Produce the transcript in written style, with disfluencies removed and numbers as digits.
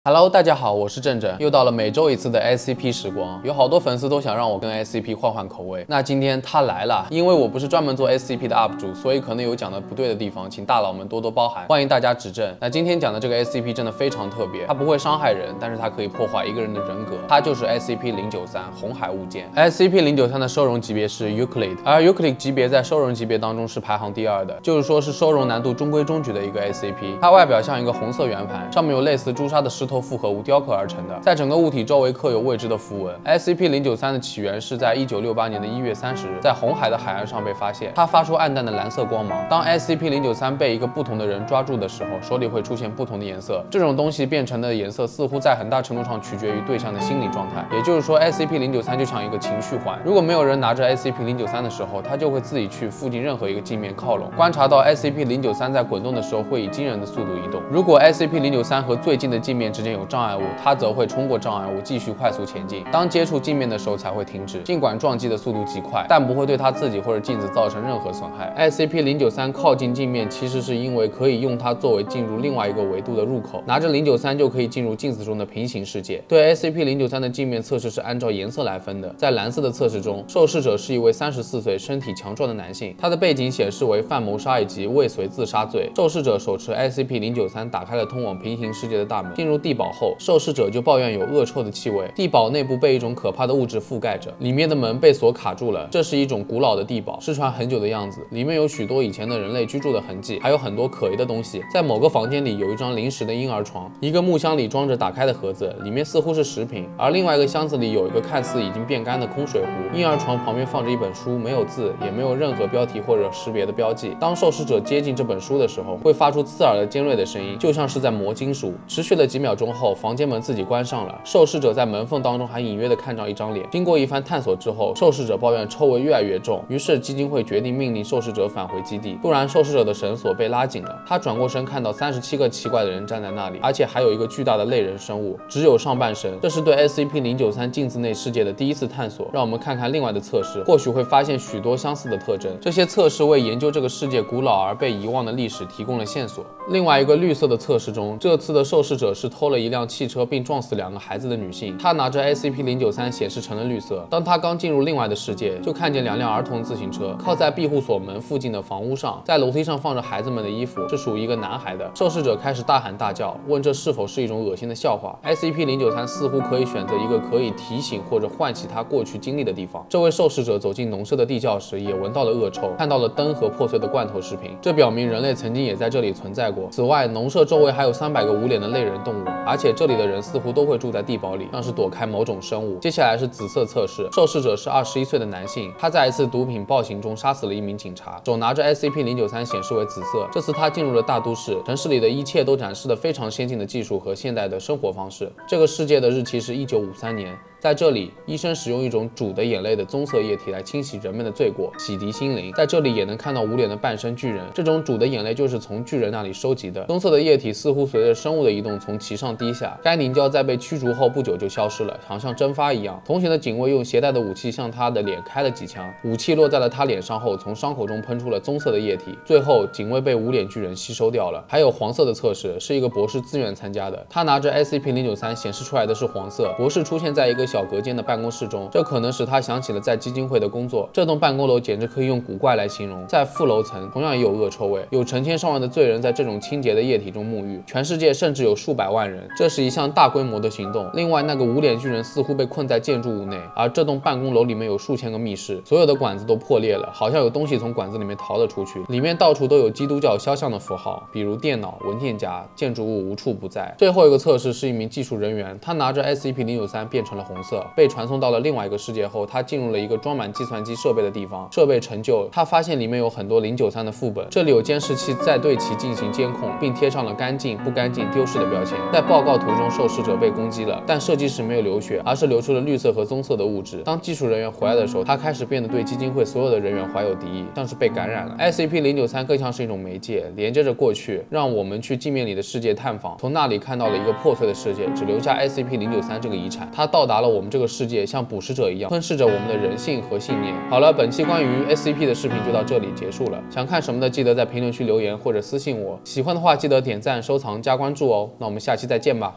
Hello， 大家好，我是正正，又到了每周一次的 SCP 时光。有好多粉丝都想让我跟 SCP 换换口味，那今天他来了。因为我不是专门做 SCP 的 UP 主，所以可能有讲的不对的地方，请大佬们多多包涵，欢迎大家指正。那今天讲的这个 SCP 真的非常特别，它不会伤害人，但是它可以破坏一个人的人格，它就是 SCP-093红海物件。SCP-093的收容级别是 Euclid， 而 Euclid 级别在收容级别当中是排行第2的，就是说是收容难度中规中矩的一个 SCP。它外表像一个红色圆盘，上面有类似朱砂的石头复合物雕刻而成的，在整个物体周围刻有未知的符文。SCP-093的起源是在1968年的1月30日，在红海的海岸上被发现。它发出暗淡的蓝色光芒。当 SCP-093被一个不同的人抓住的时候，手里会出现不同的颜色。这种东西变成的颜色似乎在很大程度上取决于对象的心理状态。也就是说 ，SCP-093就像一个情绪环。如果没有人拿着 SCP-093的时候，它就会自己去附近任何一个镜面靠拢，观察到 SCP-093在滚动的时候会以惊人的速度移动。如果 SCP-093和最近的镜面之间有障碍物，它则会冲过障碍物继续快速前进，当接触镜面的时候才会停止。尽管撞击的速度极快，但不会对它自己或者镜子造成任何损害。SCP-093靠近镜面其实是因为可以用它作为进入另外一个维度的入口，拿着093就可以进入镜子中的平行世界。对 SCP-093的镜面测试是按照颜色来分的，在蓝色的测试中，受试者是一位34岁、身体强壮的男性，他的背景显示为犯谋杀以及未遂自杀罪。受试者手持 SCP-093 打开了通往平行世界的大门，进入地堡后，受试者就抱怨有恶臭的气味，地堡内部被一种可怕的物质覆盖着，里面的门被锁卡住了。这是一种古老的地堡，失传很久的样子，里面有许多以前的人类居住的痕迹，还有很多可疑的东西。在某个房间里有一张临时的婴儿床，一个木箱里装着打开的盒子，里面似乎是食品，而另外一个箱子里有一个看似已经变干的空水壶。婴儿床旁边放着一本书，没有字，也没有任何标题或者识别的标记。当受试者接近这本书的时候，会发出刺耳的尖锐的声音，就像是在磨金属。持续了几秒钟后，房间门自己关上了。受试者在门缝当中还隐约的看到一张脸。经过一番探索之后，受试者抱怨臭味越来越重，于是基金会决定命令受试者返回基地，不然受试者的绳索被拉紧了。他转过身看到37个奇怪的人站在那里，而且还有一个巨大的类人生物，只有上半身。这是对 SCP-093 镜子内世界的第一次探索。让我们看看另外的测试，或许会发现许多相似的特征。这些测试为研究这个世界古老而被遗忘的历史提供了线索。另外一个绿色的测试中，这次的受试者是偷了一辆汽车并撞死2个孩子的女性。她拿着 SCP-093 显示成了绿色。当她刚进入另外的世界，就看见2辆儿童自行车靠在庇护所门附近的房屋上，在楼梯上放着孩子们的衣服，是属于一个男孩的。受试者开始大喊大叫，问这是否是一种恶心的笑话。SCP-093 似乎可以选择一个可以提醒或者唤起他过去经历的地方。这位受试者走进农舍的地窖时，也闻到了恶臭，看到了灯和破碎的罐头食品，这表明人类曾经也在这里存在过。此外，农舍周围还有300个无脸的类人动物，而且这里的人似乎都会住在地堡里，像是躲开某种生物。接下来是紫色测试，受试者是21岁的男性，他在一次毒品暴行中杀死了一名警察，手拿着 SCP-093 显示为紫色。这次他进入了大都市，城市里的一切都展示了非常先进的技术和现代的生活方式。这个世界的日期是1953年。在这里，医生使用一种煮的眼泪的棕色液体来清洗人们的罪过，洗涤心灵。在这里也能看到无脸的半身巨人，这种煮的眼泪就是从巨人那里收集的。棕色的液体似乎随着生物的移动从其上滴下，该凝胶在被驱逐后不久就消失了，好像蒸发一样。同行的警卫用携带的武器向他的脸开了几枪，武器落在了他脸上后，从伤口中喷出了棕色的液体。最后，警卫被无脸巨人吸收掉了。还有黄色的测试，是一个博士自愿参加的，他拿着 SCP-093 显示出来的是黄色。博士出现在一个小隔间的办公室中，这可能使他想起了在基金会的工作。这栋办公楼简直可以用古怪来形容。在副楼层同样也有恶臭味，有成千上万的罪人在这种清洁的液体中沐浴，全世界甚至有数百万人。这是一项大规模的行动。另外，那个无脸巨人似乎被困在建筑物内，而这栋办公楼里面有数千个密室，所有的管子都破裂了，好像有东西从管子里面逃了出去。里面到处都有基督教肖像的符号，比如电脑、文件夹，建筑物无处不在。最后一个测试是一名技术人员，他拿着 SCP-093 变成了红色，被传送到了另外一个世界后，他进入了一个装满计算机设备的地方，设备陈旧，他发现里面有很多093的副本，这里有监视器在对其进行监控，并贴上了干净、不干净、丢失的标签。在报告图中，受试者被攻击了，但设计师没有流血，而是流出了绿色和棕色的物质。当技术人员回来的时候，他开始变得对基金会所有的人员怀有敌意，像是被感染了。SCP-093 更像是一种媒介，连接着过去，让我们去镜面里的世界探访，从那里看到了一个破碎的世界，只留下 SCP-093 这个遗产。它到达了我们这个世界，像捕食者一样吞噬着我们的人性和信念。好了，本期关于 SCP 的视频就到这里结束了。想看什么的记得在评论区留言或者私信我。喜欢的话记得点赞、收藏、加关注哦。那我们下期再见吧。